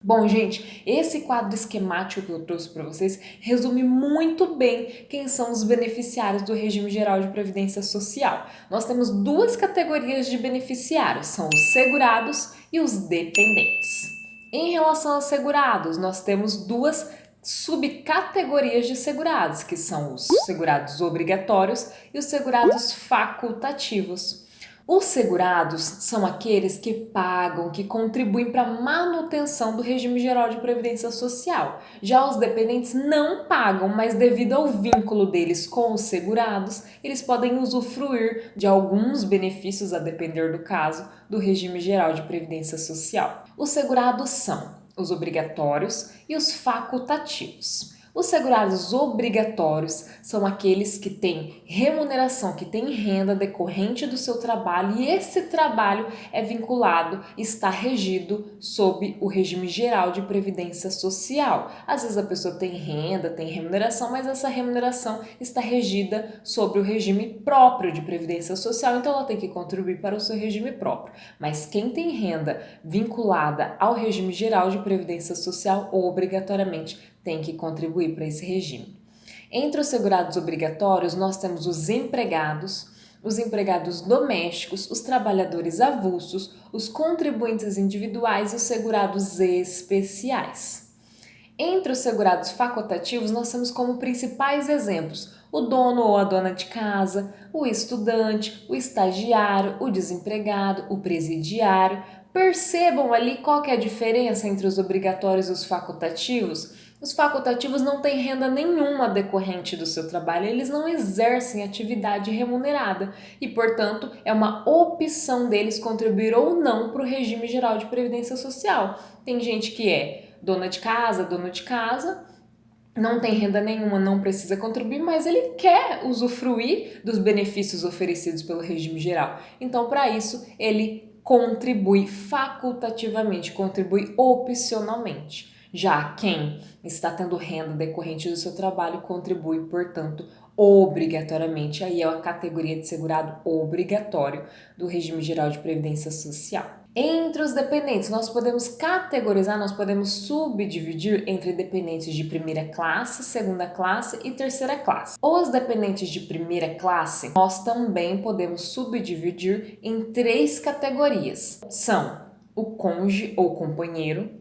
Bom, gente, esse quadro esquemático que eu trouxe para vocês resume muito bem quem são os beneficiários do Regime Geral de Previdência Social. Nós temos duas categorias de beneficiários, são os segurados e os dependentes. Em relação aos segurados, nós temos duas subcategorias de segurados, que são os segurados obrigatórios e os segurados facultativos. Os segurados são aqueles que pagam, que contribuem para a manutenção do regime geral de previdência social. Já os dependentes não pagam, mas devido ao vínculo deles com os segurados, eles podem usufruir de alguns benefícios, a depender do caso, do regime geral de previdência social. Os segurados são os obrigatórios e os facultativos. Os segurados obrigatórios são aqueles que têm remuneração, que têm renda decorrente do seu trabalho e esse trabalho é vinculado, está regido sob o regime geral de previdência social. Às vezes a pessoa tem renda, tem remuneração, mas essa remuneração está regida sobre o regime próprio de previdência social, então ela tem que contribuir para o seu regime próprio. Mas quem tem renda vinculada ao regime geral de previdência social, obrigatoriamente tem que contribuir para esse regime. Entre os segurados obrigatórios, nós temos os empregados domésticos, os trabalhadores avulsos, os contribuintes individuais e os segurados especiais. Entre os segurados facultativos, nós temos como principais exemplos o dono ou a dona de casa, o estudante, o estagiário, o desempregado, o presidiário. Percebam ali qual que é a diferença entre os obrigatórios e os facultativos? Os facultativos não têm renda nenhuma decorrente do seu trabalho, eles não exercem atividade remunerada e, portanto, é uma opção deles contribuir ou não para o regime geral de previdência social. Tem gente que é dono de casa, não tem renda nenhuma, não precisa contribuir, mas ele quer usufruir dos benefícios oferecidos pelo regime geral. Então, para isso, ele contribui facultativamente, contribui opcionalmente. Já quem está tendo renda decorrente do seu trabalho contribui, portanto, obrigatoriamente. Aí é a categoria de segurado obrigatório do regime geral de previdência social. Entre os dependentes, nós podemos categorizar, nós podemos subdividir entre dependentes de primeira classe, segunda classe e terceira classe. Os dependentes de primeira classe, nós também podemos subdividir em três categorias. São o cônjuge ou companheiro,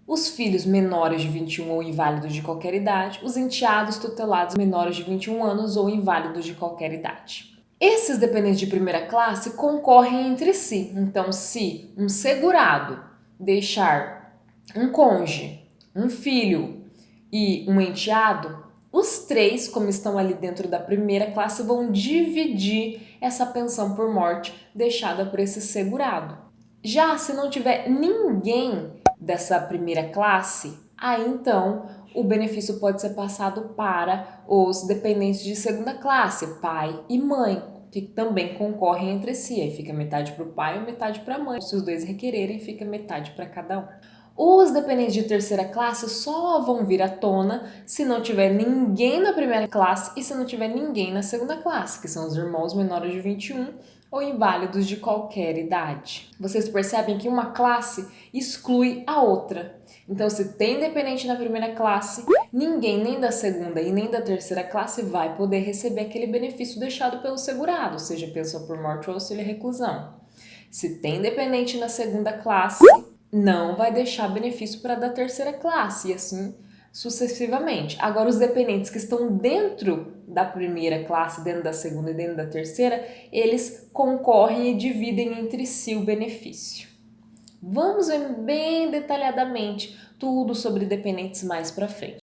os filhos menores de 21 ou inválidos de qualquer idade, os enteados tutelados menores de 21 anos ou inválidos de qualquer idade. Esses dependentes de primeira classe concorrem entre si. Então, se um segurado deixar um cônjuge, um filho e um enteado, os três, como estão ali dentro da primeira classe, vão dividir essa pensão por morte deixada por esse segurado. Já se não tiver ninguém dessa primeira classe, aí então o benefício pode ser passado para os dependentes de segunda classe, pai e mãe, que também concorrem entre si. Aí fica metade para o pai e metade para a mãe. Se os dois requererem, fica metade para cada um. Os dependentes de terceira classe só vão vir à tona se não tiver ninguém na primeira classe e se não tiver ninguém na segunda classe, que são os irmãos menores de 21 ou inválidos de qualquer idade. Vocês percebem que uma classe exclui a outra. Então, se tem dependente na primeira classe, ninguém nem da segunda e nem da terceira classe vai poder receber aquele benefício deixado pelo segurado, seja pensão por morte ou auxílio reclusão. Se tem dependente na segunda classe, não vai deixar benefício para da terceira classe e assim sucessivamente. Agora, os dependentes que estão dentro da primeira classe, dentro da segunda e dentro da terceira, eles concorrem e dividem entre si o benefício. Vamos ver bem detalhadamente tudo sobre dependentes mais para frente.